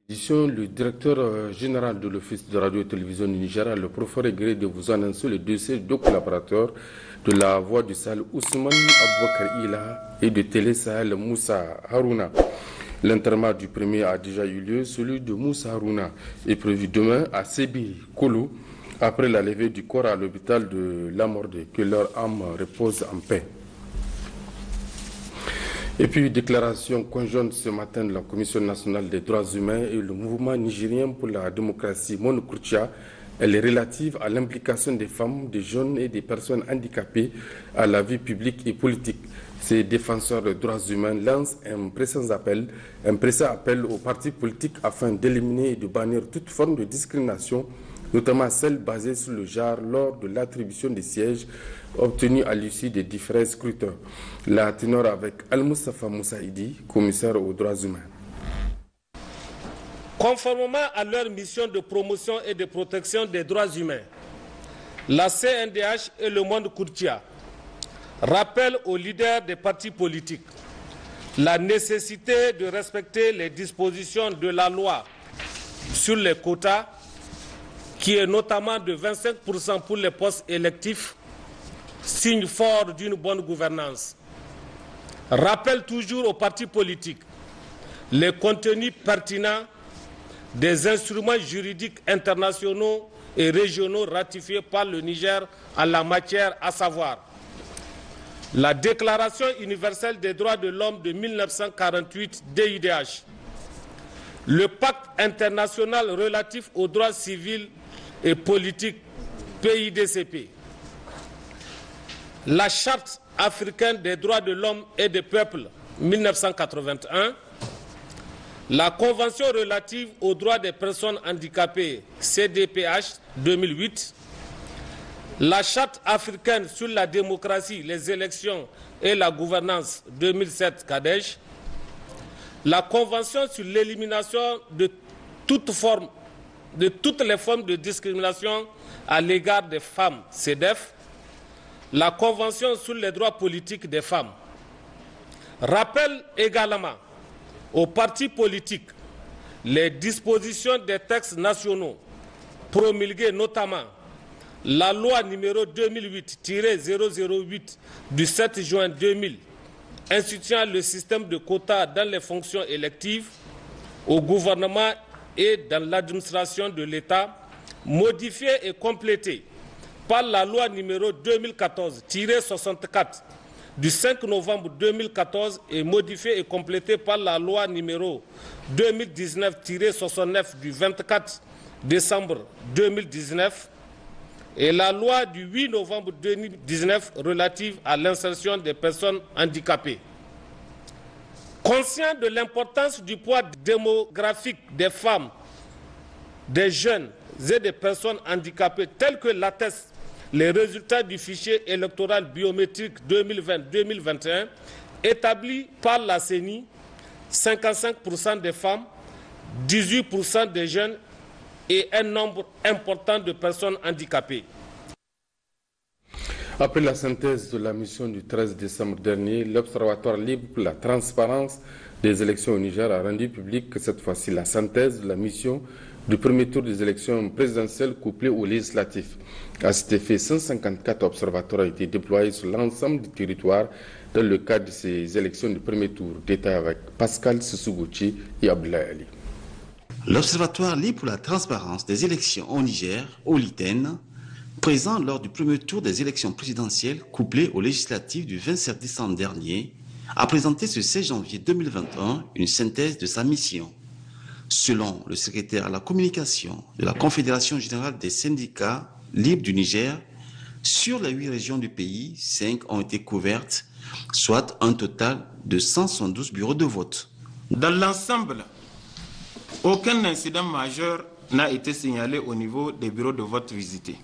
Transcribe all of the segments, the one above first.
Le directeur général de l'Office de radio et télévision du Niger a le profond regret de vous annoncer le décès de deux collaborateurs de la Voix du Sahel, Ousmane Aboubakar Ila, et de Télé Sahel, Moussa Harouna. L'enterrement du premier a déjà eu lieu, celui de Moussa Harouna est prévu demain à Sébi Kolo, après la levée du corps à l'hôpital de Lamordé. Que leur âme repose en paix. Et puis, déclaration conjointe ce matin de la Commission nationale des droits humains et le mouvement nigérien pour la démocratie, Monokurtia. Elle est relative à l'implication des femmes, des jeunes et des personnes handicapées à la vie publique et politique. Ces défenseurs des droits humains lancent un pressant appel aux partis politiques afin d'éliminer et de bannir toute forme de discrimination, notamment celle basée sur le genre lors de l'attribution des sièges obtenus à l'issue des différents scrutins. La ténor avec Al-Mustafa Moussaïdi, commissaire aux droits humains. Conformément à leur mission de promotion et de protection des droits humains, la CNDH et le monde Kurtia rappellent aux leaders des partis politiques la nécessité de respecter les dispositions de la loi sur les quotas, qui est notamment de 25% pour les postes électifs, signe fort d'une bonne gouvernance. Rappelle toujours aux partis politiques les contenus pertinents des instruments juridiques internationaux et régionaux ratifiés par le Niger en la matière, à savoir la Déclaration universelle des droits de l'homme de 1948 DIDH, le Pacte international relatif aux droits civils et politiques PIDCP, la Charte africaine des droits de l'homme et des peuples 1981, la Convention relative aux droits des personnes handicapées CDPH 2008, la Charte africaine sur la démocratie, les élections et la gouvernance 2007 CADEJ, la Convention sur l'élimination de toutes les formes de discrimination à l'égard des femmes CEDEF, la Convention sur les droits politiques des femmes. Rappelle également aux partis politiques les dispositions des textes nationaux promulgués, notamment la loi numéro 2008-008 du 7 juin 2000 instituant le système de quotas dans les fonctions électives au gouvernement et dans l'administration de l'État, modifié et complété par la loi numéro 2014-64 du 5 novembre 2014 et modifié et complété par la loi numéro 2019-69 du 24 décembre 2019 et la loi du 8 novembre 2019 relative à l'insertion des personnes handicapées. Conscient de l'importance du poids démographique des femmes, des jeunes et des personnes handicapées, tels que l'attestent les résultats du fichier électoral biométrique 2020-2021, établi par la CENI, 55% des femmes, 18% des jeunes et un nombre important de personnes handicapées. Après la synthèse de la mission du 13 décembre dernier, l'Observatoire libre pour la transparence des élections au Niger a rendu public cette fois-ci la synthèse de la mission du premier tour des élections présidentielles couplées aux législatives. À cet effet, 154 observateurs ont été déployés sur l'ensemble du territoire dans le cadre de ces élections du premier tour. Détail avec Pascal Sissouguchi et Abdoulaye Ali. L'Observatoire libre pour la transparence des élections au Niger, OLITEN, présent lors du premier tour des élections présidentielles couplées aux législatives du 27 décembre dernier, a présenté ce 16 janvier 2021 une synthèse de sa mission. Selon le secrétaire à la communication de la Confédération générale des syndicats libres du Niger, sur les 8 régions du pays, 5 ont été couvertes, soit un total de 172 bureaux de vote. Dans l'ensemble, aucun incident majeur n'a été signalé au niveau des bureaux de vote visités.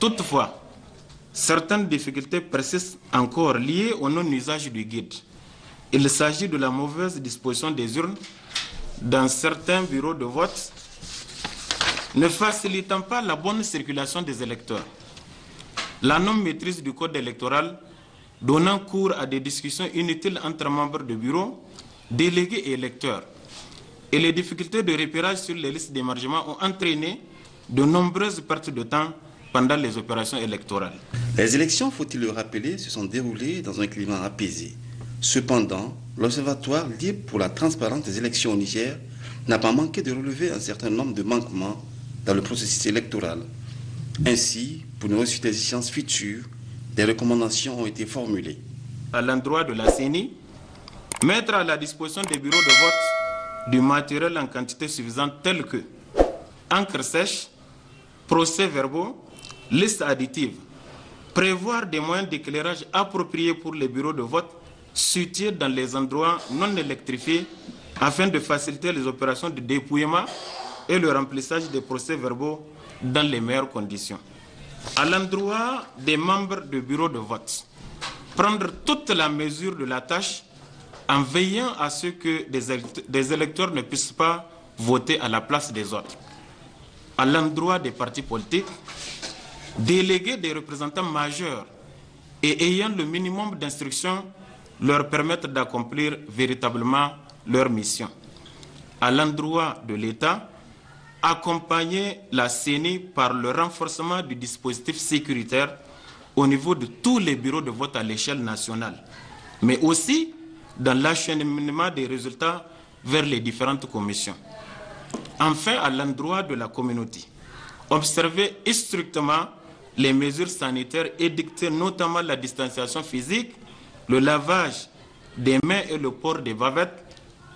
Toutefois, certaines difficultés persistent encore liées au non-usage du guide. Il s'agit de la mauvaise disposition des urnes dans certains bureaux de vote, ne facilitant pas la bonne circulation des électeurs. La non-maîtrise du code électoral donnant cours à des discussions inutiles entre membres de bureau, délégués et électeurs. et les difficultés de repérage sur les listes d'émargement ont entraîné de nombreuses pertes de temps pendant les opérations électorales. Les élections, faut-il le rappeler, se sont déroulées dans un climat apaisé. Cependant, l'Observatoire libre pour la transparence des élections au Niger n'a pas manqué de relever un certain nombre de manquements dans le processus électoral. Ainsi, pour une réussite des échéances futures, des recommandations ont été formulées. À l'endroit de la CENI, mettre à la disposition des bureaux de vote du matériel en quantité suffisante tel que encre sèche, procès-verbaux, listes additives, prévoir des moyens d'éclairage appropriés pour les bureaux de vote situés dans les endroits non électrifiés afin de faciliter les opérations de dépouillement et le remplissage des procès-verbaux dans les meilleures conditions. À l'endroit des membres du bureau de vote, prendre toute la mesure de la tâche en veillant à ce que des électeurs ne puissent pas voter à la place des autres. À l'endroit des partis politiques, déléguer des représentants majeurs et ayant le minimum d'instructions leur permettre d'accomplir véritablement leur mission. À l'endroit de l'État, accompagner la CENI par le renforcement du dispositif sécuritaire au niveau de tous les bureaux de vote à l'échelle nationale, mais aussi dans l'acheminement des résultats vers les différentes commissions. Enfin, à l'endroit de la communauté, observer strictement les mesures sanitaires édictées, notamment la distanciation physique, le lavage des mains et le port des bavettes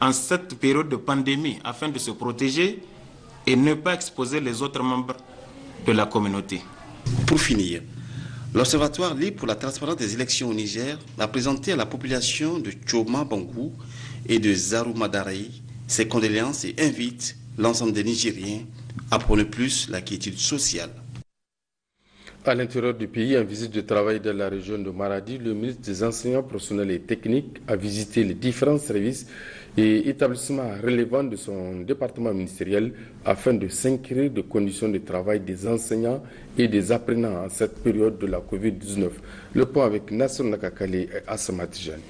en cette période de pandémie afin de se protéger et ne pas exposer les autres membres de la communauté. Pour finir, l'Observatoire libre pour la transparence des élections au Niger a présenté à la population de Tchoma Bangou et de Zaru Madaraï ses condoléances et invite l'ensemble des Nigériens à prôner plus la quiétude sociale. À l'intérieur du pays, en visite de travail dans la région de Maradi, le ministre des Enseignants professionnels et techniques a visité les différents services et établissements relevant de son département ministériel afin de s'inquiéter des conditions de travail des enseignants et des apprenants en cette période de la Covid-19. Le point avec Nasser Nakakale et Assama Tijani.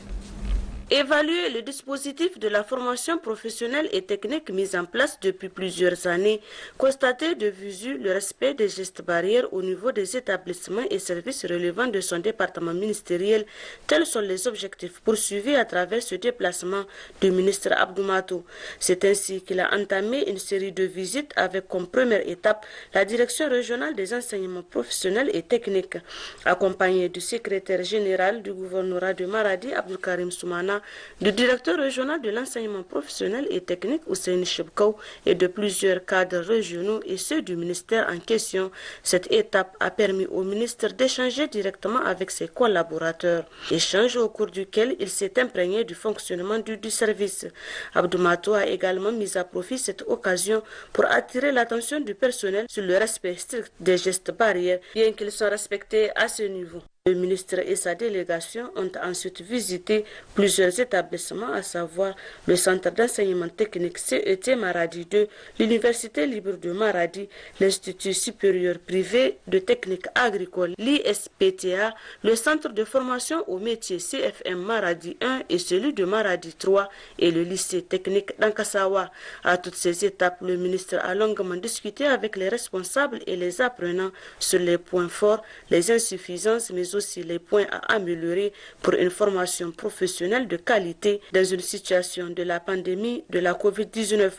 Évaluer le dispositif de la formation professionnelle et technique mis en place depuis plusieurs années, constater de visu le respect des gestes barrières au niveau des établissements et services relevant de son département ministériel, tels sont les objectifs poursuivis à travers ce déplacement du ministre Abdou Matou. C'est ainsi qu'il a entamé une série de visites avec comme première étape la direction régionale des enseignements professionnels et techniques, accompagné du secrétaire général du gouvernorat de Maradi, Abdou Karim Soumana, du directeur régional de l'enseignement professionnel et technique Hussein Chebkou et de plusieurs cadres régionaux et ceux du ministère en question. Cette étape a permis au ministre d'échanger directement avec ses collaborateurs, échange au cours duquel il s'est imprégné du fonctionnement du service. Abdou Matou a également mis à profit cette occasion pour attirer l'attention du personnel sur le respect strict des gestes barrières, bien qu'ils soient respectés à ce niveau. Le ministre et sa délégation ont ensuite visité plusieurs établissements, à savoir le Centre d'enseignement technique CET Maradi 2, l'Université libre de Maradi, l'Institut supérieur privé de technique agricole, l'ISPTA, le Centre de formation au métier CFM Maradi 1 et celui de Maradi 3 et le lycée technique d'Ankasawa. À toutes ces étapes, le ministre a longuement discuté avec les responsables et les apprenants sur les points forts, les insuffisances, mais aussi les points à améliorer pour une formation professionnelle de qualité dans une situation de la pandémie de la Covid-19.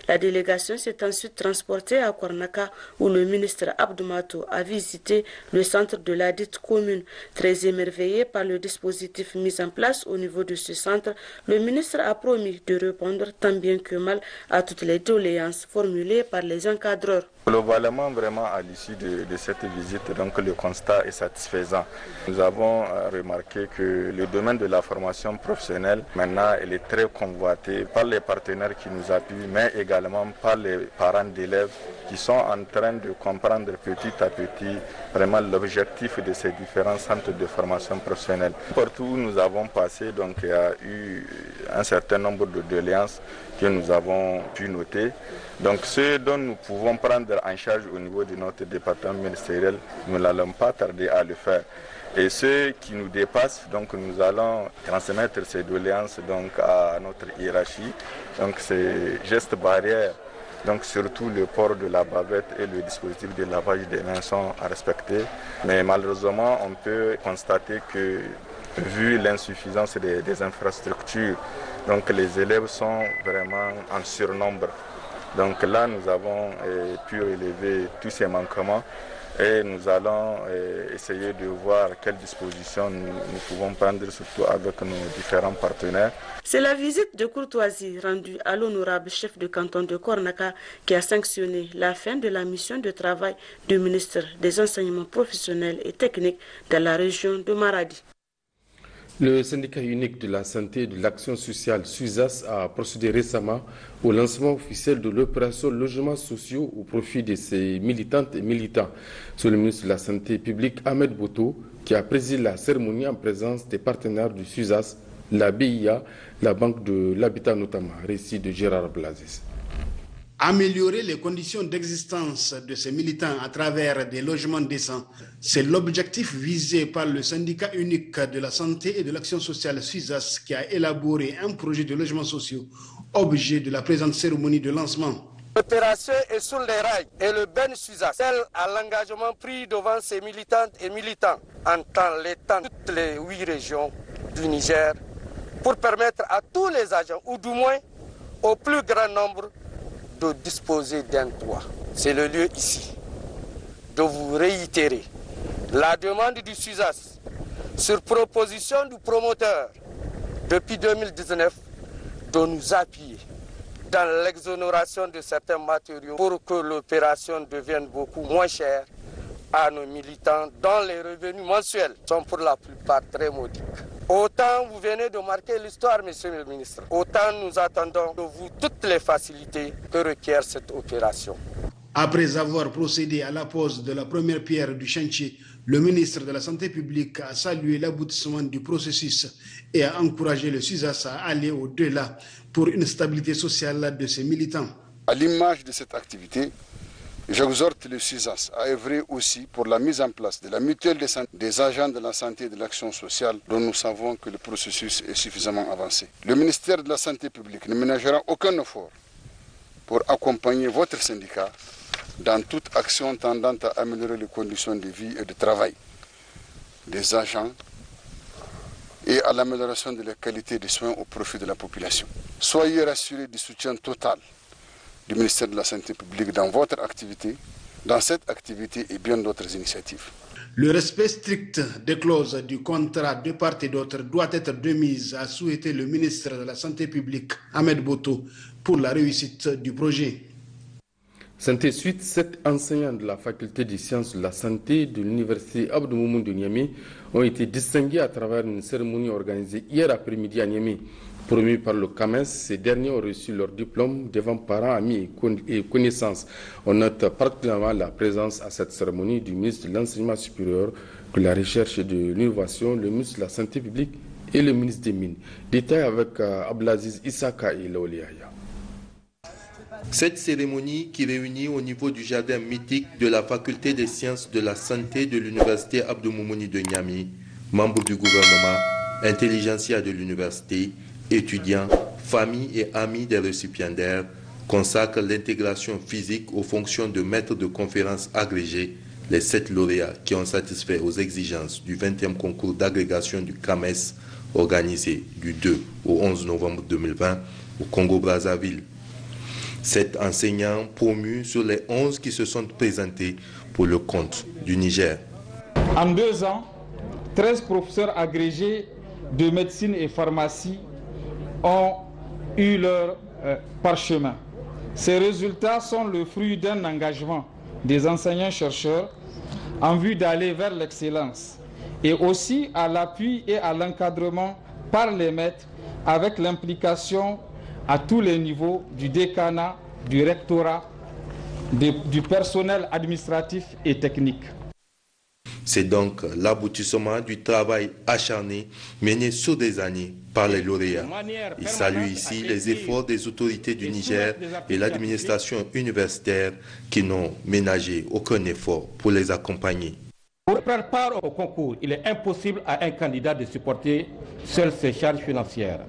La délégation s'est ensuite transportée à Kwarnaka où le ministre Abdou Matou a visité le centre de la dite commune. Très émerveillé par le dispositif mis en place au niveau de ce centre, le ministre a promis de répondre tant bien que mal à toutes les doléances formulées par les encadreurs. Globalement, vraiment, à l'issue de cette visite, donc, le constat est satisfaisant. Nous avons remarqué que le domaine de la formation professionnelle, maintenant, elle est très convoité par les partenaires qui nous appuient, mais également par les parents d'élèves qui sont en train de comprendre petit à petit vraiment l'objectif de ces différents centres de formation professionnelle. Partout où nous avons passé, donc, il y a eu un certain nombre de doléances que nous avons pu noter. Donc ce dont nous pouvons prendre en charge au niveau de notre département ministériel, nous n'allons pas tarder à le faire. Et ceux qui nous dépassent, donc nous allons transmettre ces doléances donc à notre hiérarchie. Donc ces gestes barrières, donc surtout le port de la bavette et le dispositif de lavage des mains sont à respecter. Mais malheureusement, on peut constater que vu l'insuffisance des infrastructures, donc les élèves sont vraiment en surnombre. Donc là, nous avons pu relever tous ces manquements et nous allons essayer de voir quelles dispositions nous pouvons prendre, surtout avec nos différents partenaires. C'est la visite de courtoisie rendue à l'honorable chef de canton de Kornaka qui a sanctionné la fin de la mission de travail du ministre des Enseignements professionnels et techniques dans la région de Maradi. Le syndicat unique de la santé et de l'action sociale SUSAS a procédé récemment au lancement officiel de l'opération logements sociaux au profit de ses militantes et militants. C'est le ministre de la Santé publique Ahmed Boto qui a présidé la cérémonie en présence des partenaires du SUSAS, la BIA, la Banque de l'Habitat notamment. Récit de Gérard Blazis. Améliorer les conditions d'existence de ces militants à travers des logements décents, c'est l'objectif visé par le syndicat unique de la santé et de l'action sociale SUSAS qui a élaboré un projet de logements sociaux, objet de la présente cérémonie de lancement. L'opération est sur les rails et le Ben SUSAS, tel à l'engagement pris devant ses militantes et militants en l'étend toutes les 8 régions du Niger pour permettre à tous les agents, ou du moins au plus grand nombre, de disposer d'un toit. C'est le lieu ici de vous réitérer la demande du SUSAS sur proposition du promoteur depuis 2019 de nous appuyer dans l'exonération de certains matériaux pour que l'opération devienne beaucoup moins chère à nos militants dont les revenus mensuels sont pour la plupart très modiques. Autant vous venez de marquer l'histoire, monsieur le ministre, autant nous attendons de vous toutes les facilités que requiert cette opération. Après avoir procédé à la pose de la première pierre du chantier, le ministre de la Santé publique a salué l'aboutissement du processus et a encouragé le SUSAS à aller au-delà pour une stabilité sociale de ses militants. À l'image de cette activité, j'exhorte le SUSAS à œuvrer aussi pour la mise en place de la mutuelle de santé des agents de la santé et de l'action sociale dont nous savons que le processus est suffisamment avancé. Le ministère de la Santé publique ne ménagera aucun effort pour accompagner votre syndicat dans toute action tendant à améliorer les conditions de vie et de travail des agents et à l'amélioration de la qualité des soins au profit de la population. Soyez rassurés du soutien total du ministère de la Santé publique dans votre activité, dans cette activité et bien d'autres initiatives. Le respect strict des clauses du contrat de part et d'autre doit être de mise, a souhaité le ministre de la Santé publique, Ahmed Boto, pour la réussite du projet. Santé suite, 7 enseignants de la faculté des sciences de la santé de l'université Abdou Moumoun de Niamey ont été distingués à travers une cérémonie organisée hier après-midi à Niamey. Promus par le CAMES, ces derniers ont reçu leur diplôme devant parents, amis et connaissances. On note particulièrement la présence à cette cérémonie du ministre de l'Enseignement supérieur, de la Recherche et de l'Innovation, le ministre de la Santé publique et le ministre des Mines. Détail avec Abdelaziz Issaka et Laoliaya. Cette cérémonie qui réunit au niveau du jardin mythique de la faculté des sciences de la santé de l'université Abdou Moumouni de Niamey, membres du gouvernement, intelligentsia de l'université, étudiants, familles et amis des récipiendaires, consacre l'intégration physique aux fonctions de maître de conférences agrégés, les 7 lauréats qui ont satisfait aux exigences du 20e concours d'agrégation du CAMES organisé du 2 au 11 novembre 2020 au Congo-Brazzaville. 7 enseignants promus sur les 11 qui se sont présentés pour le compte du Niger. En 2 ans, 13 professeurs agrégés de médecine et pharmacie ont eu leur parchemin. Ces résultats sont le fruit d'un engagement des enseignants-chercheurs en vue d'aller vers l'excellence et aussi à l'appui et à l'encadrement par les maîtres avec l'implication à tous les niveaux du décanat, du rectorat, du personnel administratif et technique. C'est donc l'aboutissement du travail acharné mené sur des années par les lauréats. Il salue ici les efforts des autorités du Niger et l'administration universitaire qui n'ont ménagé aucun effort pour les accompagner. Pour prendre part au concours, il est impossible à un candidat de supporter seul ses charges financières.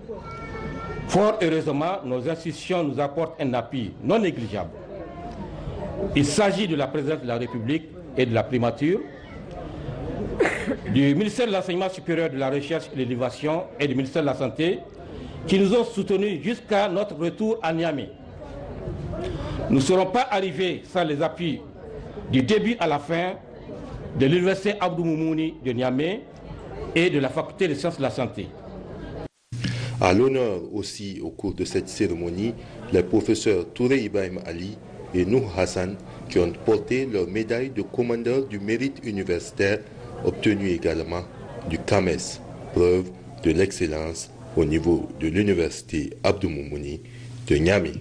Fort heureusement, nos institutions nous apportent un appui non négligeable. Il s'agit de la présidence de la République et de la primature, du ministère de l'Enseignement supérieur, de la Recherche et de l'Innovation et du ministère de la Santé, qui nous ont soutenus jusqu'à notre retour à Niamey. Nous ne serons pas arrivés sans les appuis du début à la fin de l'Université Abdou Moumouni de Niamey et de la Faculté des sciences de la santé. À l'honneur aussi au cours de cette cérémonie, les professeurs Touré Ibrahim Ali et Nour Hassan qui ont porté leur médaille de commandeur du mérite universitaire obtenue également du CAMES, preuve de l'excellence au niveau de l'Université Abdou Moumouni de Niamey.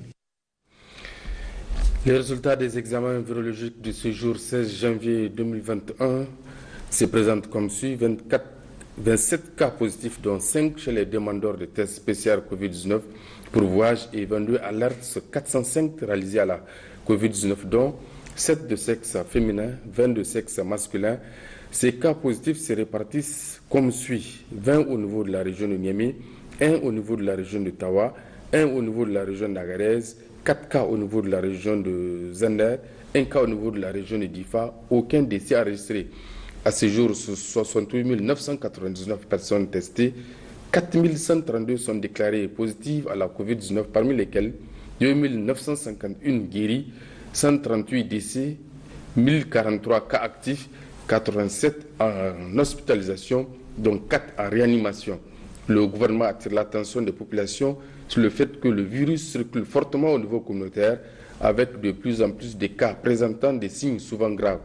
Les résultats des examens virologiques de ce jour 16 janvier 2021 se présentent comme suit. 27 cas positifs, dont 5 chez les demandeurs de tests spéciaux Covid-19 pour voyage et 22 alertes sur 405 réalisées à la Covid-19, dont 7 de sexe féminin, 20 de sexe masculin. Ces cas positifs se répartissent comme suit. 20 au niveau de la région de Niamey, 1 au niveau de la région de Tawa, 1 au niveau de la région d'Agadez, 4 cas au niveau de la région de Zender, 1 cas au niveau de la région de Difa. Aucun décès enregistré. À ce jour, sur 68 999 personnes testées, 4 132 sont déclarées positives à la Covid-19, parmi lesquelles 2 951 guéris, 138 décès, 1043 cas actifs, 87 en hospitalisation, dont 4 en réanimation. Le gouvernement attire l'attention des populations sur le fait que le virus circule fortement au niveau communautaire, avec de plus en plus de cas présentant des signes souvent graves.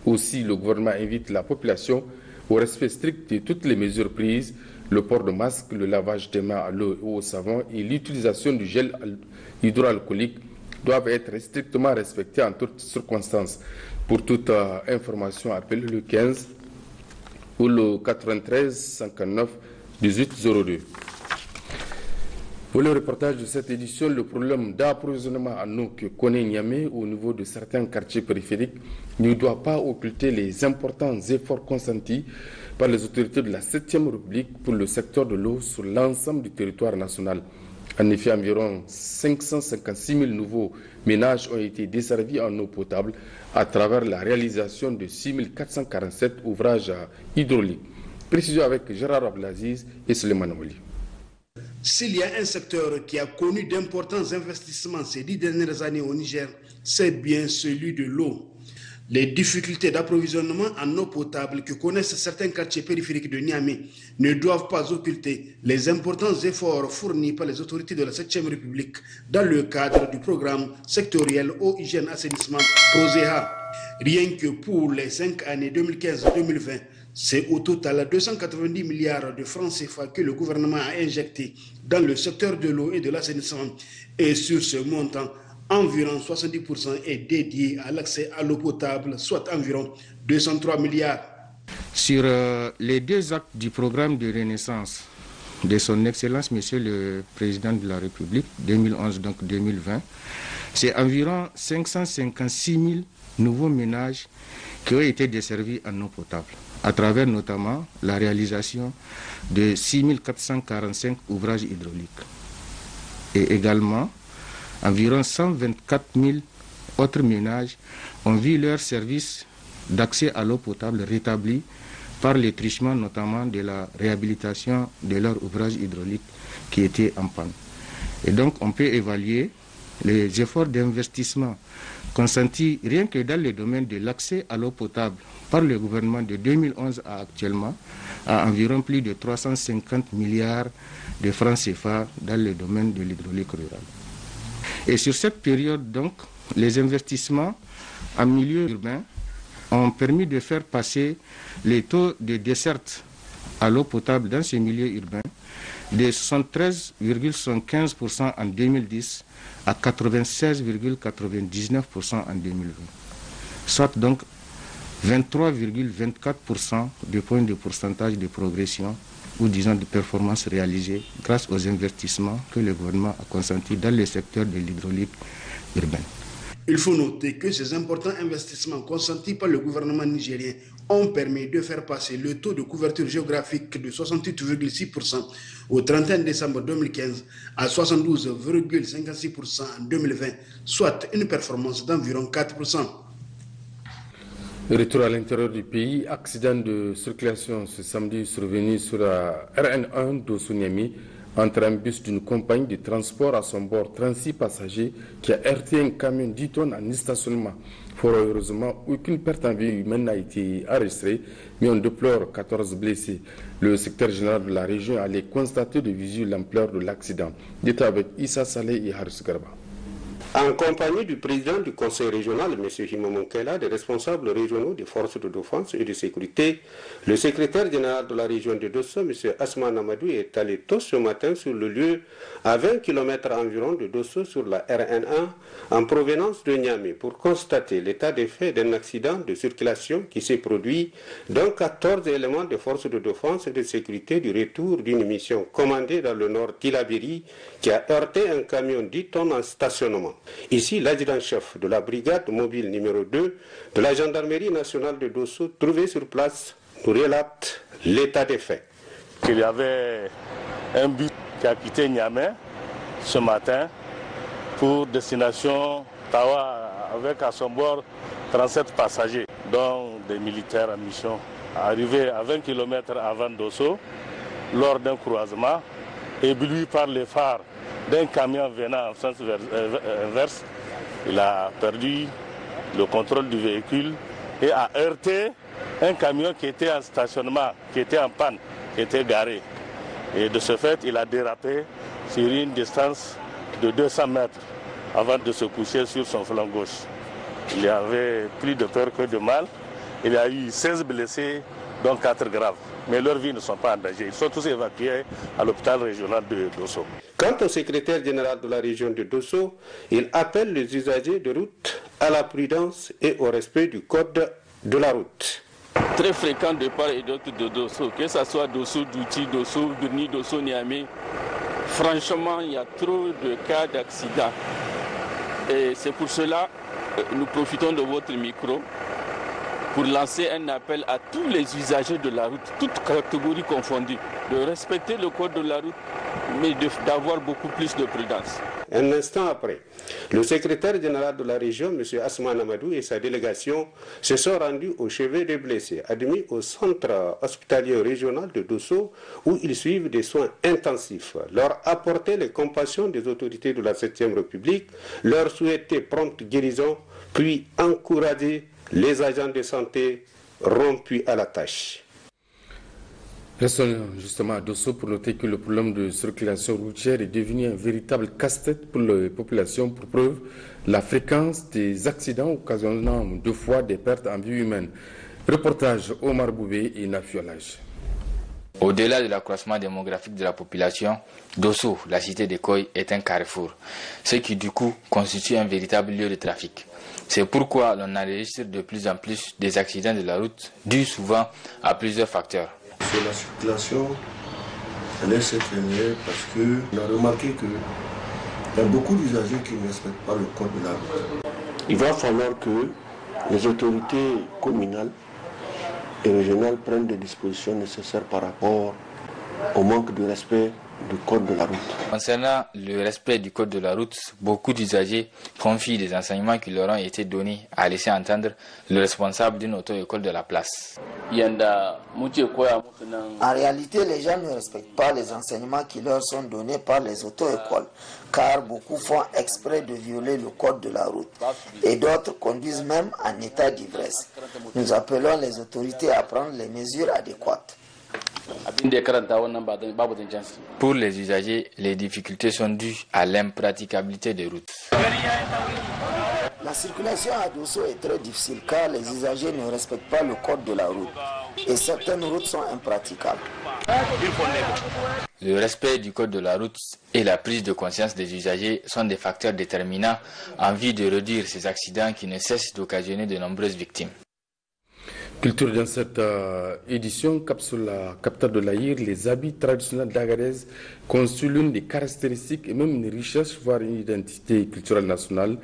Aussi, le gouvernement invite la population au respect strict de toutes les mesures prises. Le port de masque, le lavage des mains à l'eau et au savon et l'utilisation du gel hydroalcoolique doivent être strictement respectés en toutes circonstances. Pour toute information, appelez le 15 ou le 93 59 18 02. Pour le reportage de cette édition, le problème d'approvisionnement en eau que connaît Niamey au niveau de certains quartiers périphériques ne doit pas occulter les importants efforts consentis par les autorités de la 7e République pour le secteur de l'eau sur l'ensemble du territoire national. En effet, environ 556 000 nouveaux ménages ont été desservis en eau potable à travers la réalisation de 6 447 ouvrages hydrauliques. Précision avec Gérard Abdelaziz et Suleiman Wali. S'il y a un secteur qui a connu d'importants investissements ces 10 dernières années au Niger, c'est bien celui de l'eau. Les difficultés d'approvisionnement en eau potable que connaissent certains quartiers périphériques de Niamey ne doivent pas occulter les importants efforts fournis par les autorités de la 7e République dans le cadre du programme sectoriel eau, hygiène, assainissement PROSEHA. Rien que pour les 5 années 2015-2020, c'est au total 290 milliards de francs CFA que le gouvernement a injecté dans le secteur de l'eau et de l'assainissement. Et sur ce montant, environ 70% est dédié à l'accès à l'eau potable, soit environ 203 milliards. Sur les 2 actes du programme de renaissance de son Excellence, Monsieur le Président de la République, 2011 donc 2020, c'est environ 556 000 nouveaux ménages qui ont été desservis en eau potable, à travers notamment la réalisation de 6 445 ouvrages hydrauliques. Et également, environ 124 000 autres ménages ont vu leur service d'accès à l'eau potable rétabli par les truchements notamment de la réhabilitation de leurs ouvrages hydrauliques qui étaient en panne. Et donc on peut évaluer les efforts d'investissement consentis rien que dans le domaine de l'accès à l'eau potable par le gouvernement de 2011 à actuellement à environ plus de 350 milliards de francs CFA dans le domaine de l'hydraulique rurale. Et sur cette période, donc, les investissements en milieu urbain ont permis de faire passer les taux de desserte à l'eau potable dans ces milieux urbains de 73,75% en 2010 à 96,99% en 2020, soit donc 23,24% de points de pourcentage de progression ou disons de performance réalisée grâce aux investissements que le gouvernement a consentis dans le secteur de l'hydraulique urbaine. Il faut noter que ces importants investissements consentis par le gouvernement nigérien ont permis de faire passer le taux de couverture géographique de 68,6% au 31 décembre 2015 à 72,56% en 2020, soit une performance d'environ 4%. Retour à l'intérieur du pays, accident de circulation ce samedi survenu sur la RN1 d'Osso-Niamey entre un bus d'une compagnie de transport à son bord 36 passagers qui a heurté un camion 10 tonnes en stationnement. Fort heureusement, aucune perte en vie humaine n'a été enregistrée, mais on déplore 14 blessés. Le secrétaire général de la région allait constater de visu l'ampleur de l'accident. Détail avec Issa Saleh et Haris Garba. En compagnie du président du conseil régional, M. Himomon Kela, des responsables régionaux des forces de défense et de sécurité, le secrétaire général de la région de Dosso, M. Asman Amadou, est allé tôt ce matin sur le lieu à 20 km environ de Dosso sur la RN1 en provenance de Niamey pour constater l'état des faits d'un accident de circulation qui s'est produit dont 14 éléments des forces de défense et de sécurité du retour d'une mission commandée dans le nord d'Ilabiri qui a heurté un camion 10 tonnes en stationnement. Ici, l'adjudant-chef de la brigade mobile numéro 2 de la gendarmerie nationale de Dosso, trouvé sur place, nous relate l'état des faits. Il y avait un bus qui a quitté Niamey ce matin pour destination Tawa avec à son bord 37 passagers, dont des militaires en mission. Arrivé à 20 km avant Dosso, lors d'un croisement, ébloui par les phares d'un camion venant en sens inverse, il a perdu le contrôle du véhicule et a heurté un camion qui était en stationnement, qui était en panne, qui était garé. Et de ce fait, il a dérapé sur une distance de 200 mètres avant de se coucher sur son flanc gauche. Il y avait plus de peur que de mal. Il y a eu 16 blessés, dont 4 graves. Mais leurs vies ne sont pas en danger. Ils sont tous évacués à l'hôpital régional de Dosso. Quant au secrétaire général de la région de Dosso, il appelle les usagers de route à la prudence et au respect du code de la route. Très fréquent de part et d'autre de Dosso, que ce soit Dosso, Douti, Dosso, Birni, Dosso, Niamey. Franchement, il y a trop de cas d'accidents. Et c'est pour cela que nous profitons de votre micro pour lancer un appel à tous les usagers de la route, toutes catégories confondues, de respecter le code de la route, mais d'avoir beaucoup plus de prudence. Un instant après, le secrétaire général de la région, M. Asman Amadou, et sa délégation se sont rendus au chevet des blessés, admis au centre hospitalier régional de Dosso, où ils suivent des soins intensifs, leur apporter les compassions des autorités de la 7e République, leur souhaiter prompte guérison, puis encourager les agents de santé rompus à la tâche. Restons justement à Dosso pour noter que le problème de circulation routière est devenu un véritable casse-tête pour les populations. Pour preuve, la fréquence des accidents occasionnant 2 fois des pertes en vie humaine. Reportage Omar Boubé et Nafiolage. Au-delà de l'accroissement démographique de la population, Dosso, la cité de Koy, est un carrefour, ce qui du coup constitue un véritable lieu de trafic. C'est pourquoi l'on enregistre de plus en plus des accidents de la route, dus souvent à plusieurs facteurs. Sur la circulation, elle est s'éteindre parce qu'on a remarqué qu'il y a beaucoup d'usagers qui ne respectent pas le code de la route. Il va falloir que les autorités communales et régionales prennent des dispositions nécessaires par rapport au manque de respect du code de la route. Concernant le respect du code de la route, beaucoup d'usagers confient des enseignements qui leur ont été donnés à laisser entendre le responsable d'une auto-école de la place. En réalité, les gens ne respectent pas les enseignements qui leur sont donnés par les auto-écoles, car beaucoup font exprès de violer le code de la route et d'autres conduisent même en état d'ivresse. Nous appelons les autorités à prendre les mesures adéquates. Pour les usagers, les difficultés sont dues à l'impraticabilité des routes. La circulation à Dosso est très difficile car les usagers ne respectent pas le code de la route et certaines routes sont impraticables. Le respect du code de la route et la prise de conscience des usagers sont des facteurs déterminants en vue de réduire ces accidents qui ne cessent d'occasionner de nombreuses victimes. Culture dans cette édition, cap sur la capitale de l'Aïr, les habits traditionnels d'Agadez constituent l'une des caractéristiques et même une richesse, voire une identité culturelle nationale.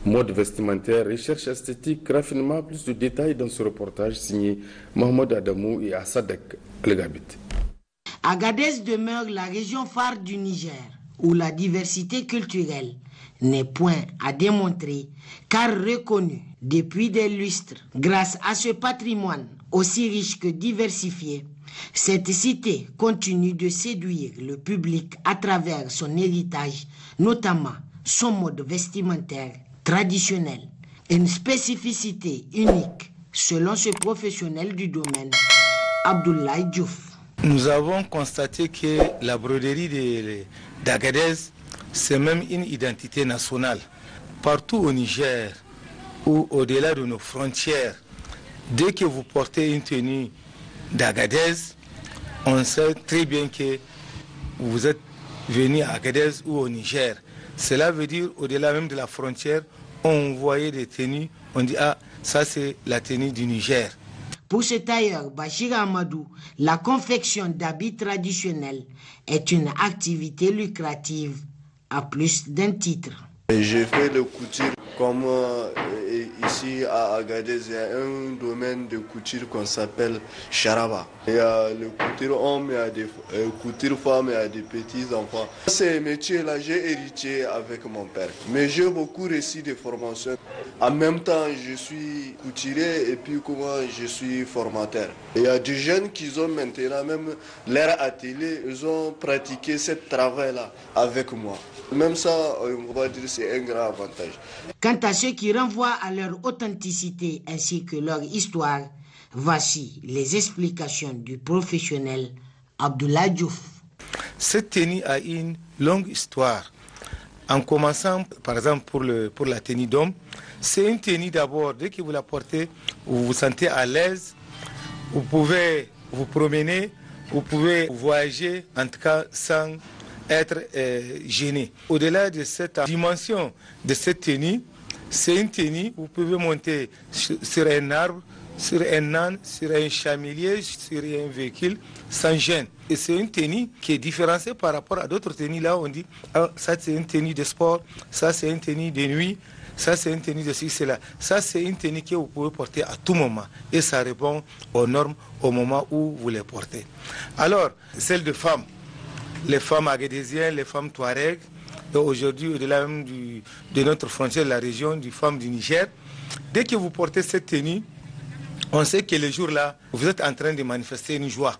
Mode vestimentaire, recherche esthétique, raffinement, plus de détails dans ce reportage signé Mohamed Adamou et Assadek Legabit. Agadez demeure la région phare du Niger, où la diversité culturelle n'est point à démontrer, car reconnue depuis des lustres. Grâce à ce patrimoine aussi riche que diversifié, cette cité continue de séduire le public à travers son héritage, notamment son mode vestimentaire traditionnel. Une spécificité unique selon ce professionnel du domaine, Abdoulaye Diouf. Nous avons constaté que la broderie d'Agadez, c'est même une identité nationale. Partout au Niger ou au-delà de nos frontières, dès que vous portez une tenue d'Agadez, on sait très bien que vous êtes venu à Agadez ou au Niger. Cela veut dire, au-delà même de la frontière, on voyait des tenues, on dit, ah, ça c'est la tenue du Niger. Pour ce tailleur Bachir Amadou, la confection d'habits traditionnels est une activité lucrative à plus d'un titre. J'ai fait le couture comme ici à Agadez, il y a un domaine de couture qu'on s'appelle Charaba. Il y a le couture homme, il y a des couture femmes, il y a des petits enfants. Ces métiers-là, j'ai hérité avec mon père. Mais j'ai beaucoup reçu de formations. En même temps, je suis couturier et puis comment je suis formateur. Il y a des jeunes qui ont maintenant même leur atelier, ils ont pratiqué ce travail-là avec moi. Même ça, on va dire, c'est un grand avantage. Quant à ceux qui renvoient à leur authenticité ainsi que leur histoire, voici les explications du professionnel Abdoulaye Diouf. Cette tenue a une longue histoire. En commençant, par exemple, pour la tenue d'homme, c'est une tenue d'abord, dès que vous la portez, vous vous sentez à l'aise, vous pouvez vous promener, vous pouvez voyager, en tout cas sans être gêné. Au-delà de cette dimension de cette tenue, c'est une tenue, vous pouvez monter sur un arbre, sur un âne, sur un chamelier, sur un véhicule, sans gêne. Et c'est une tenue qui est différenciée par rapport à d'autres tenues. Là, on dit, ah, ça c'est une tenue de sport, ça c'est une tenue de nuit, ça c'est une tenue de ceci, cela. Ça c'est une tenue que vous pouvez porter à tout moment. Et ça répond aux normes au moment où vous les portez. Alors, celle de femmes. Les femmes agadésiennes, les femmes touareg, et aujourd'hui, au-delà même de notre frontière, la région des femmes du Niger, dès que vous portez cette tenue, on sait que le jour-là, vous êtes en train de manifester une joie.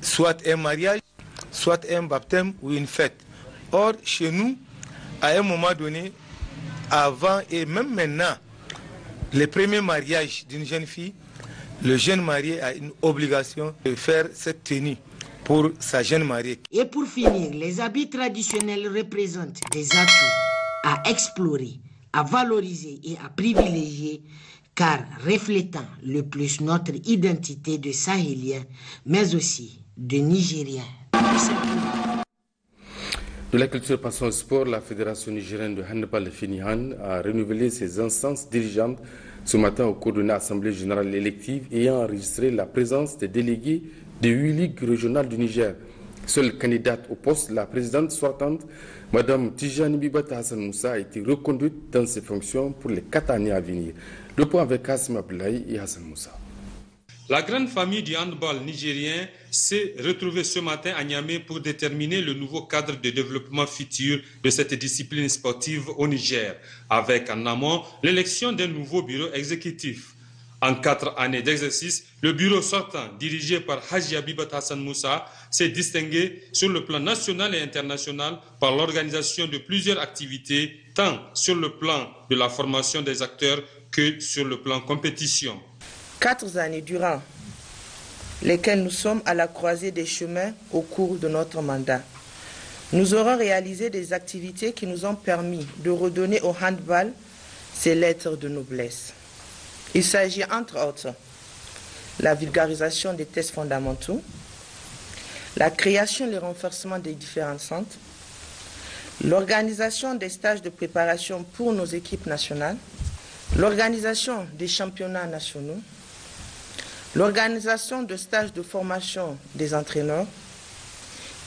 Soit un mariage, soit un baptême ou une fête. Or, chez nous, à un moment donné, avant et même maintenant, le premier mariage d'une jeune fille, le jeune marié a une obligation de faire cette tenue pour sa jeune mariée. Et pour finir, les habits traditionnels représentent des atouts à explorer, à valoriser et à privilégier, car reflétant le plus notre identité de Sahéliens, mais aussi de Nigériens. De la culture, passons au sport. La Fédération nigérienne de handball Finihan a renouvelé ses instances dirigeantes ce matin au cours d'une assemblée générale élective ayant enregistré la présence des délégués des 8 ligues régionales du Niger. Seule candidate au poste, la présidente sortante, Mme Tijani Bibata Hassan Moussa, a été reconduite dans ses fonctions pour les 4 années à venir. Le point avec Kassim Abdoulaye et Hassan Moussa. La grande famille du handball nigérien s'est retrouvée ce matin à Niamey pour déterminer le nouveau cadre de développement futur de cette discipline sportive au Niger, avec en amont l'élection d'un nouveau bureau exécutif. En 4 années d'exercice, le bureau sortant, dirigé par Haji Abibat Hassan Moussa, s'est distingué sur le plan national et international par l'organisation de plusieurs activités, tant sur le plan de la formation des acteurs que sur le plan compétition. 4 années durant lesquelles nous sommes à la croisée des chemins au cours de notre mandat. Nous aurons réalisé des activités qui nous ont permis de redonner au handball ses lettres de noblesse. Il s'agit entre autres la vulgarisation des tests fondamentaux, la création et le renforcement des différents centres, l'organisation des stages de préparation pour nos équipes nationales, l'organisation des championnats nationaux, l'organisation de stages de formation des entraîneurs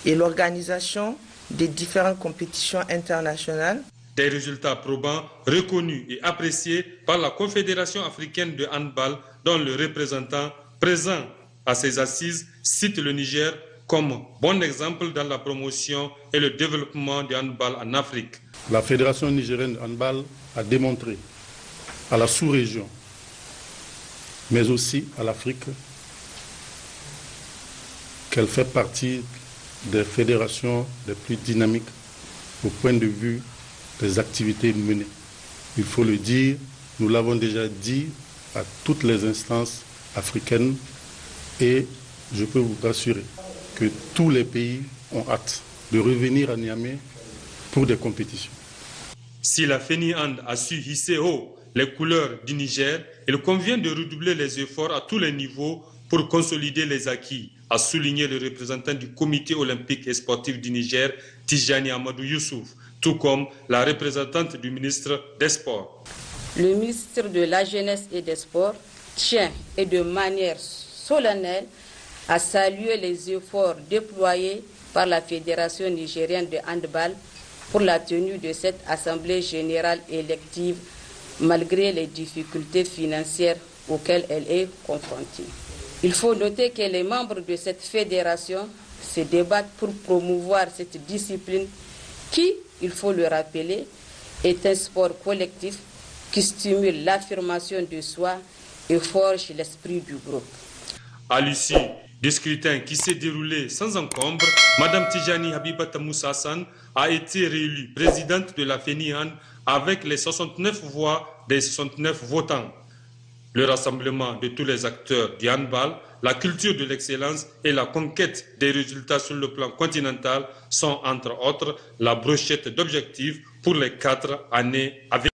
et l'organisation des différentes compétitions internationales. Des résultats probants, reconnus et appréciés par la Confédération africaine de handball, dont le représentant présent à ces assises cite le Niger comme bon exemple dans la promotion et le développement du handball en Afrique. La Fédération nigérienne de handball a démontré à la sous-région, mais aussi à l'Afrique, qu'elle fait partie des fédérations les plus dynamiques au point de vue des activités menées. Il faut le dire, nous l'avons déjà dit à toutes les instances africaines et je peux vous rassurer que tous les pays ont hâte de revenir à Niamey pour des compétitions. Si la FENIHand a su hisser haut les couleurs du Niger, il convient de redoubler les efforts à tous les niveaux pour consolider les acquis, a souligné le représentant du Comité olympique et sportif du Niger, Tijani Amadou Youssouf, tout comme la représentante du ministre des Sports. Le ministre de la Jeunesse et des Sports tient et de manière solennelle à saluer les efforts déployés par la Fédération nigérienne de handball pour la tenue de cette Assemblée générale élective malgré les difficultés financières auxquelles elle est confrontée. Il faut noter que les membres de cette fédération se débattent pour promouvoir cette discipline qui, il faut le rappeler, est un sport collectif qui stimule l'affirmation de soi et forge l'esprit du groupe. À l'issue du scrutin qui s'est déroulé sans encombre, Mme Tijani Habibata Moussa Hassan a été réélue présidente de la FENIHand avec les 69 voix des 69 votants. Le rassemblement de tous les acteurs du handball, la culture de l'excellence et la conquête des résultats sur le plan continental sont entre autres la brochette d'objectifs pour les 4 années à venir.